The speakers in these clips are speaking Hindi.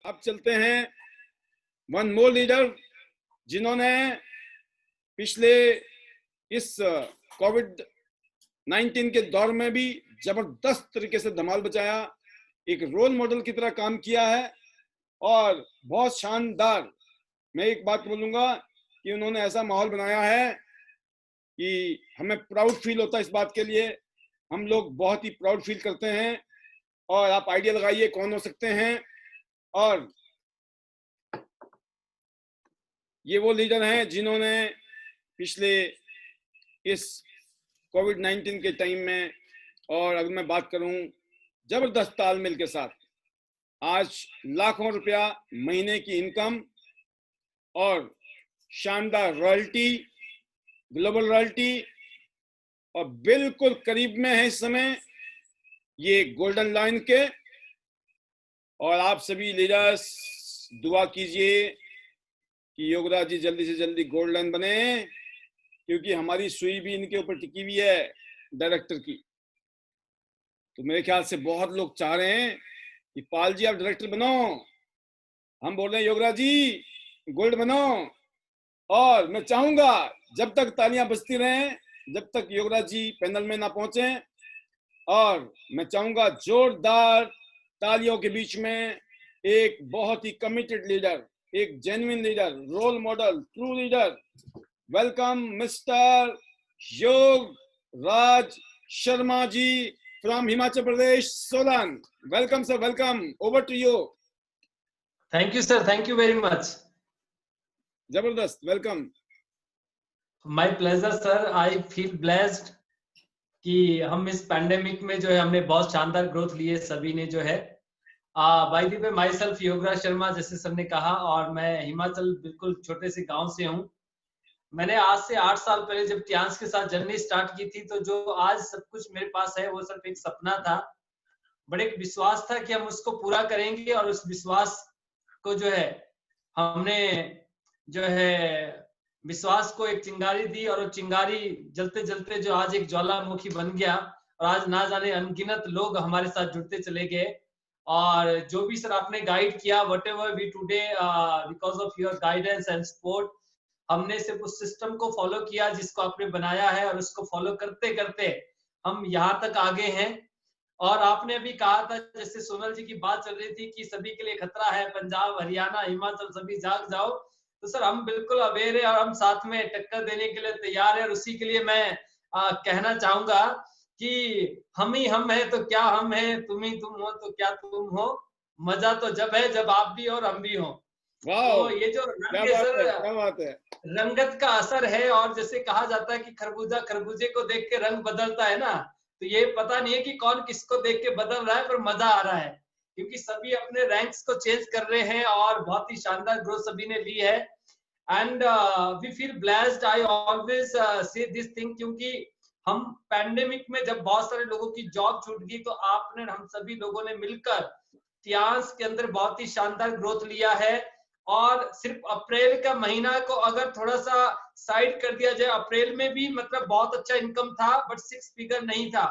अब चलते हैं वन मोर लीडर जिन्होंने पिछले इस कोविड-19 के दौर में भी जबरदस्त तरीके से धमाल बचाया, एक रोल मॉडल की तरह काम किया है और बहुत शानदार। मैं एक बात बोलूंगा कि उन्होंने ऐसा माहौल बनाया है कि हमें प्राउड फील होता है इस बात के लिए। हम लोग बहुत ही प्राउड फील करते हैं और आप आइडिया लगाइए कौन हो सकते हैं। और ये वो लीडर हैं जिन्होंने पिछले इस कोविड-19 के टाइम में, और अगर मैं बात करूं जबरदस्त तालमेल के साथ, आज लाखों रुपया महीने की इनकम और शानदार रॉयल्टी, ग्लोबल रॉयल्टी, और बिल्कुल करीब में है इस समय ये गोल्डन लाइन के। और आप सभी लीडर्स दुआ कीजिए कि योगराज जी जल्दी से जल्दी गोल्ड लाइन बने, क्योंकि हमारी सुई भी इनके ऊपर टिकी हुई है डायरेक्टर की। तो मेरे ख्याल से बहुत लोग चाह रहे हैं कि पाल जी आप डायरेक्टर बनो, हम बोल रहे हैं योगराज जी गोल्ड बनो। और मैं चाहूंगा जब तक तालियां बजती रहें, जब तक योगराज जी पैनल में ना पहुंचे, और मैं चाहूंगा जोरदार तालियों के बीच में एक बहुत ही कमिटेड लीडर, एक genuine leader, role model, true leader. Welcome mister Yograj Sharma ji from Himachal Pradesh, Solan. Welcome sir, welcome, over to you. Thank you sir, thank you very much. जबरदस्त, welcome. My pleasure sir, I feel blessed कि हम इस पैंडेमिक में जो है हमने बहुत शानदार ग्रोथ ली है सभी ने जो है। By the way my self Yograj Sharma, जैसे सर ने कहा, और मैं हिमाचल बिल्कुल छोटे से गांव से हूँ। मैंने आज से 8 साल पहले जब टियांस के साथ जर्नी स्टार्ट की थी, तो जो आज सब कुछ मेरे पास है वो सिर्फ एक सपना था, बट एक विश्वास था कि हम उसको पूरा करेंगे। और उस विश्वास को जो है हमने जो है विश्वास को एक चिंगारी दी, और वो चिंगारी जलते जलते जो आज एक ज्वालामुखी बन गया, और आज ना जाने अनगिनत लोग हमारे साथ जुड़ते चले गए। और जो भी सर आपने गाइड किया, whatever we today, because of your guidance and support, हमने सिर्फ उस सिस्टम को फॉलो किया जिसको आपने बनाया है, और उसको फॉलो करते करते हम यहाँ तक आगे हैं। और आपने अभी कहा था, जैसे सोनल जी की बात चल रही थी कि सभी के लिए खतरा है, पंजाब, हरियाणा, हिमाचल सभी जाग जाओ। तो सर हम बिल्कुल अवेयर है और हम साथ में टक्कर देने के लिए तैयार है। और उसी के लिए मैं कहना चाहूंगा कि हम ही हम है तो क्या हम है, तुम ही तुम हो तो क्या तुम हो, मजा तो जब है जब आप भी हो और हम भी हो। तो ये जो रंग है सर, क्या बात है, रंगत का असर है। और जैसे कहा जाता है कि खरबूजा खरबूजे को देख के रंग बदलता है ना, तो ये पता नहीं है कि कौन किसको देख के बदल रहा है, पर मजा आ रहा है क्योंकि सभी अपने रैंक्स को चेंज कर रहे हैं और बहुत ही शानदार ग्रोथ सभी ने ली है। And we feel blessed, I always say this thing, क्योंकि हम पैंडेमिक में जब बहुत सारे लोगों की जॉब छूट गई, तो आपने, हम सभी लोगों ने मिलकर टियांस के अंदर बहुत ही शानदार ग्रोथ लिया है। और सिर्फ अप्रैल का महीना को अगर थोड़ा सा साइड कर दिया जाए, अप्रैल में भी मतलब बहुत अच्छा इनकम था, बट 6 फिगर नहीं था।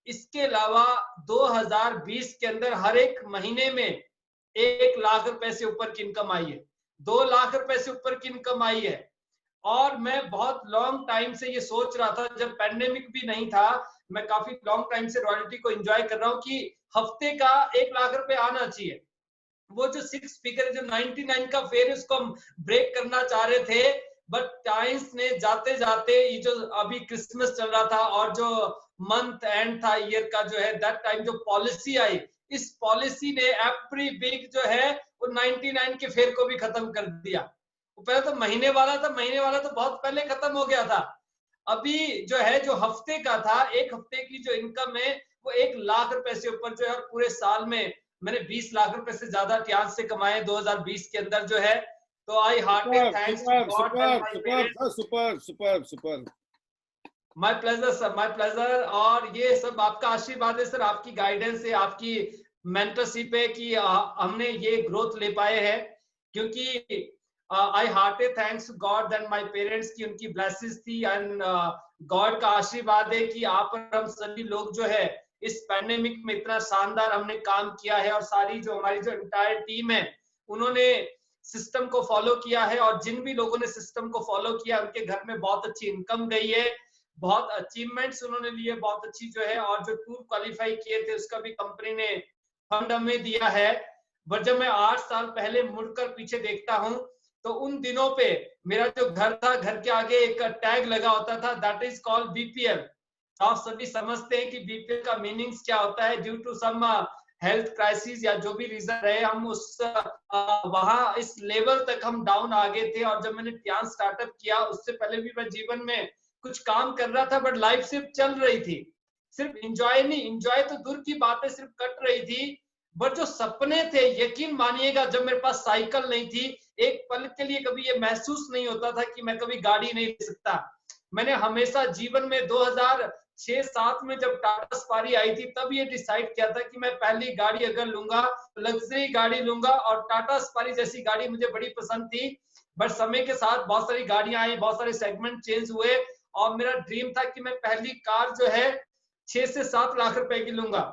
इसके अलावा 2020 के अंदर हर एक महीने में 1 लाख रुपए से ऊपर की इनकम आई है, 2 लाख रुपए से ऊपर की इनकम आई है। और मैं बहुत लॉन्ग टाइम से ये सोच रहा था, जब पैंडेमिक भी नहीं था, मैं काफी लॉन्ग टाइम से रॉयल्टी को एंजॉय कर रहा हूँ कि हफ्ते का 1 लाख रुपए आना चाहिए। वो जो 6 फिगर, जो 99 का फेयर है, उसको हम ब्रेक करना चाह रहे थे, बट टाइम्स ने जाते जाते, ये जो अभी क्रिसमस चल रहा था और जो मंथ एंड था ईयर का जो है, दैट टाइम जो पॉलिसी आई, इस पॉलिसी ने एवरी वीक जो है वो 99 के फेयर को भी खत्म कर दिया। वो पहले तो महीने वाला था, महीने वाला तो बहुत पहले खत्म हो गया था। अभी जो है जो हफ्ते का था, एक हफ्ते की जो इनकम है वो 1 लाख रुपए से ऊपर जो है, और पूरे साल में मैंने 20 लाख रुपए से ज्यादा टियांस से कमाए 2020 के अंदर जो है। तो I hearted thanks to God and my parents. Super. My pleasure sir, my pleasure. और ये सब आपका आशीर्वाद है सर, आपकी गाइडेंस है, आपकी मेंटरशिप है कि हमने ये ग्रोथ ले पाए हैं। क्योंकि I hearted thanks to God and my parents की उनकी ब्लेसिंग्स थी, एंड गॉड का आशीर्वाद है कि आप और हम सभी लोग जो है इस पैंडेमिक में इतना शानदार हमने काम किया है। और सारी जो हमारी जो एंटायर टीम है उन्होंने सिस्टम को फॉलो किया है, और जिन भी लोगों ने सिस्टम को फॉलो किया उनके घर में बहुत अच्छी इनकम गई है, बहुत अचीवमेंट्स उन्होंने लिए, बहुत अच्छी जो है, और जो टूर क्वालिफाई किए थे उसका भी कंपनी ने फंड हमें दिया है। बट जब मैं 8 साल पहले मुड़कर पीछे देखता हूं तो उन दिनों पे मेरा जो घर था, घर के आगे एक टैग लगा होता था, दैट इज कॉल्ड बीपीएल। आप सभी समझते हैं कि बीपीएल का मीनिंग्स क्या होता है। Due to some health crisis या जो भी रीजन रहे, हम उस वहां इस लेवल तक हम डाउन आ गए थे। और जब मैंने ट्यान स्टार्टअप किया उससे पहले भी मैं जीवन में कुछ काम कर रहा था, बट लाइफ सिर्फ चल रही थी, सिर्फ इंजॉय नहीं, इंजॉय तो दूर की बात है, सिर्फ कट रही थी। बट जो सपने थे, यकीन मानिएगा, जब मेरे पास साइकिल नहीं थी, एक पल के लिए कभी ये महसूस नहीं होता था कि मैं कभी गाड़ी नहीं ले सकता। मैंने हमेशा जीवन में 2006-7 में जब टाटा सफारी आई थी, तब ये डिसाइड किया था कि मैं पहली गाड़ी अगर लूंगा लग्जरी गाड़ी लूंगा, और टाटा सफारी जैसी गाड़ी मुझे बड़ी पसंद थी। बट समय के साथ बहुत सारी गाड़ियां आई, बहुत सारे सेगमेंट चेंज हुए, और मेरा ड्रीम था कि मैं पहली कार जो है 6 से 7 लाख रुपए की लूंगा।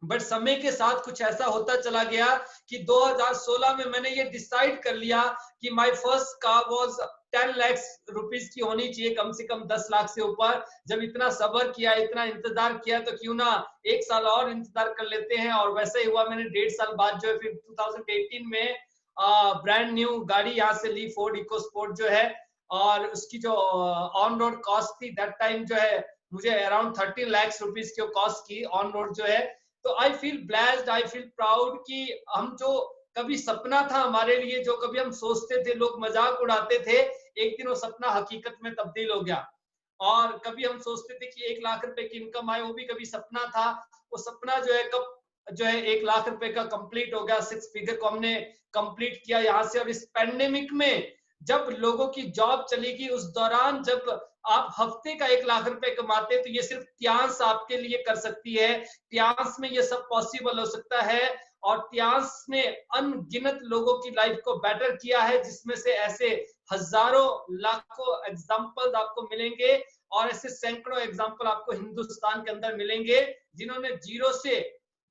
बट समय के साथ कुछ ऐसा होता चला गया कि 2016 में मैंने ये डिसाइड कर लिया कि my first car was 10 lakh rupees की होनी चाहिए, कम से कम 10 लाख से ऊपर। जब इतना सब्र किया, इतना इंतजार किया, तो क्यों ना 1 साल और इंतजार कर लेते हैं। और वैसे ही हुआ। मैंने 1.5 साल बाद जो है फिर 2018 में ब्रांड न्यू गाड़ी यहाँ से ली, फोर्ड इको स्पोर्ट जो है, और उसकी जो ऑन रोड कॉस्ट थी दैट टाइम जो है मुझे अराउंड 13 लाख रुपीस की कॉस्ट की ऑन रोड जो है। तो आई feel blessed, I feel proud कि हम जो कभी सपना था हमारे लिए, जो कभी हम सोचते थे, लोग मजाक उड़ाते थे, एक दिन वो सपना हकीकत में तब्दील हो गया। और कभी हम सोचते थे कि 1 लाख रुपए की इनकम आए, वो भी कभी सपना था। वो सपना जो है कब जो है 1 लाख रुपए का कंप्लीट हो गया, 6 फिगर को हमने कंप्लीट किया यहाँ से। और इस पैंडेमिक में जब लोगों की जॉब चली गई, उस दौरान जब आप हफ्ते का 1 लाख रुपए कमाते, तो ये सिर्फ ट्यांस आपके लिए कर सकती है। ट्यांस में ये सब पॉसिबल हो सकता है। और ट्यांस ने अनगिनत लोगों की लाइफ को बेटर किया है, जिसमें से ऐसे हजारों लाखों एग्जाम्पल आपको मिलेंगे, और ऐसे सैकड़ों एग्जाम्पल आपको हिंदुस्तान के अंदर मिलेंगे, जिन्होंने जीरो से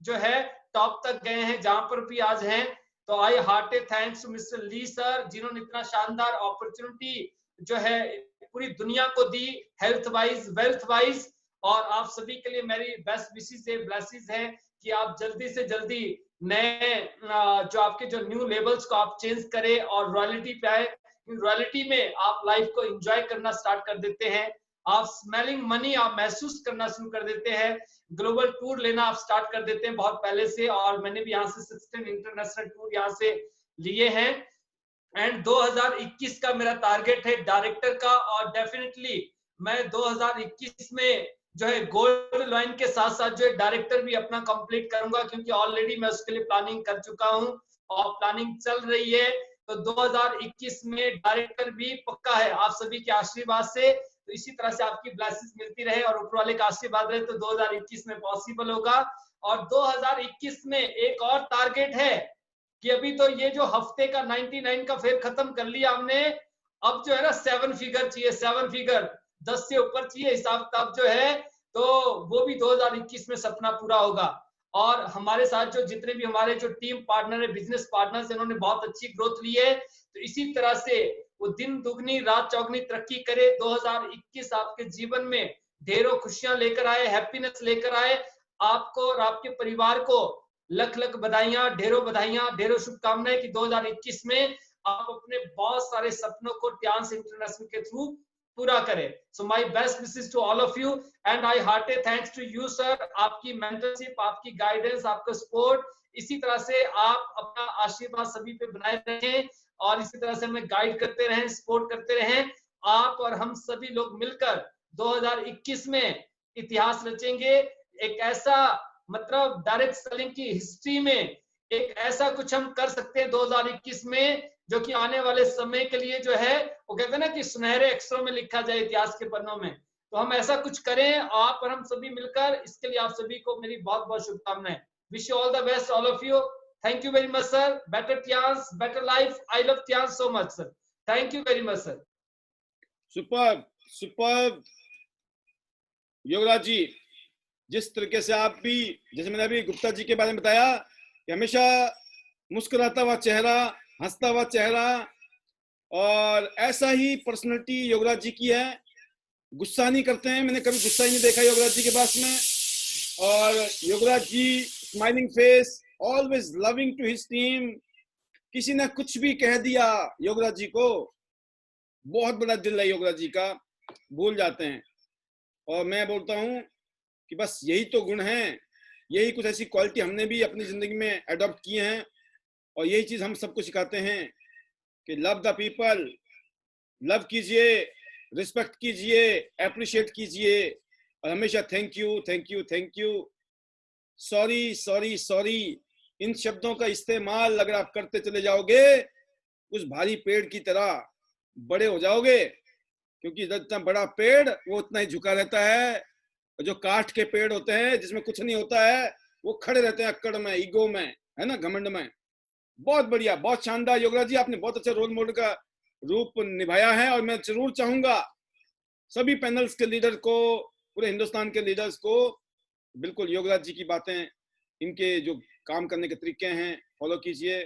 जो है टॉप तक गए हैं, जहां पर भी आज हैं। तो I hearted thanks to mister Lee sir, जिन्होंने इतना शानदार अपॉर्चुनिटी जो है पूरी दुनिया को दी, हेल्थ वाइज, वेल्थ वाइज। और आप सभी के लिए मेरी बेस्ट विशेस है, ब्लेसिंग्स है कि आप जल्दी से जल्दी नए जो आपके जो न्यू लेवल्स को आप चेंज करें और रॉयल्टी पे आए। रॉयल्टी में आप लाइफ को एंजॉय करना स्टार्ट कर देते हैं, आप स्मेलिंग मनी आप महसूस करना शुरू कर देते हैं, ग्लोबल टूर लेना आप स्टार्ट कर देते हैं बहुत पहले से। और मैंने भी यहाँ से 16 इंटरनेशनल टूर यहाँ से लिए हैं। एंड 2021 का मेरा टारगेट है डायरेक्टर का, और डेफिनेटली मैं 2021 में जो है गोल्ड लाइन के साथ साथ जो है डायरेक्टर भी अपना कंप्लीट करूंगा, क्योंकि ऑलरेडी मैं उसके लिए प्लानिंग कर चुका हूं और प्लानिंग चल रही है। तो 2021 में डायरेक्टर भी पक्का है, आप सभी के आशीर्वाद से। तो इसी तरह से आपकी ब्लेसिंग्स मिलती रहे और ऊपर वाले का आशीर्वाद रहे, तो 2021 में पॉसिबल होगा। और 2021 में एक और टारगेट है कि अभी तो ये जो हफ्ते का 99 का फेयर खत्म कर लिया हमने, अब जो है ना 7 फिगर चाहिए, 7 फिगर 10 से ऊपर चाहिए हिसाब किताब जो है। तो वो भी 2021 में सपना पूरा होगा। और हमारे साथ जो जितने भी हमारे जो टीम पार्टनर है, बिजनेस पार्टनर्स, इन्होंने बहुत अच्छी ग्रोथ ली है। तो इसी तरह से वो दिन दुगनी रात चौगनी तरक्की करे। 2021 आपके जीवन में ढेरों खुशियां लेकर आए, हैप्पीनेस लेकर आए, आपको और आपके परिवार को लख लख बधाइयां, ढेरों शुभकामनाएं कि 2021 में आप अपने बहुत सारे सपनों को ट्यांस इंटरनेशनल के थ्रू पूरा करें। So my best wishes to all of you, and I hearted thanks to you sir. आपकी मेंटरशिप, आपकी गाइडेंस, आपका सपोर्ट, इसी तरह से आप अपना आशीर्वाद सभी पे बनाए रखें, और इसी तरह से हमें गाइड करते रहें, सपोर्ट करते रहें। आप और हम सभी लोग मिलकर 2021 में इतिहास रचेंगे। एक ऐसा मतलब डायरेक्ट सेलिंग की हिस्ट्री में एक ऐसा कुछ हम कर सकते हैं 2021 में, जो कि आने वाले समय के लिए जो है वो कहते हैं ना कि सुनहरे अक्षरों में लिखा जाए इतिहास के पन्नों में। तो हम ऐसा कुछ करें, आप और हम सभी मिलकर। इसके लिए आप सभी को मेरी बहुत बहुत शुभकामनाएं। Wish you all the best, all of you. Thank you very much sir. Better ट्यांस, बेटर लाइफ। आई लव ट्यांस so much sir. Thank you very much sir. Super super Yograj ji, जिस तरीके से आप भी, जैसे मैंने अभी गुप्ता जी के बारे में बताया कि हमेशा मुस्कुराता हुआ चेहरा, हंसता हुआ चेहरा, और ऐसा ही पर्सनालिटी योगराज जी की है। गुस्सा नहीं करते हैं, मैंने कभी गुस्सा ही नहीं देखा योगराज जी के पास में। और Yograj ji smiling face, always loving to his team. किसी ने कुछ भी कह दिया योगराज जी को, बहुत बड़ा दिल है योगराज जी का, भूल जाते हैं। और मैं बोलता हूं कि बस यही तो गुण है, यही कुछ ऐसी क्वालिटी हमने भी अपनी जिंदगी में अडॉप्ट किए हैं, और यही चीज हम सबको सिखाते हैं कि लव द पीपल, लव कीजिए, रिस्पेक्ट कीजिए, अप्रिशिएट कीजिए, और हमेशा thank you thank you thank you, sorry sorry sorry, इन शब्दों का इस्तेमाल अगर आप करते चले जाओगे उस भारी पेड़ की तरह बड़े हो जाओगे, क्योंकि जितना बड़ा पेड़ वो उतना ही झुका रहता है, और जो काठ के पेड़ होते हैं जिसमें कुछ नहीं होता है वो खड़े रहते हैं अक्कड़ में, ईगो में, है ना, घमंड में। बहुत बढ़िया, बहुत शानदार योगराज जी, आपने बहुत अच्छा रोल मॉडल का रूप निभाया है। और मैं जरूर चाहूंगा सभी पैनल्स के लीडर को, पूरे हिंदुस्तान के लीडर्स को, बिल्कुल योगराज जी की बातें, इनके जो काम करने के तरीके हैं फॉलो कीजिए।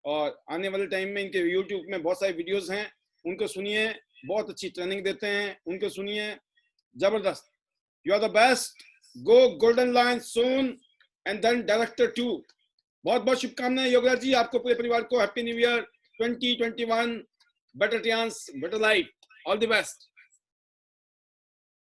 और आने वाले टाइम में इनके यूट्यूब में बहुत सारे वीडियोस हैं, उनको सुनिए, बहुत अच्छी ट्रेनिंग देते हैं, उनको सुनिए, जबरदस्त। You are the best, go golden lion soon and then director too. बहुत बहुत शुभकामनाएं योगराज जी, आपको पूरे परिवार को happy new year 2021, better chance, better life, all the best.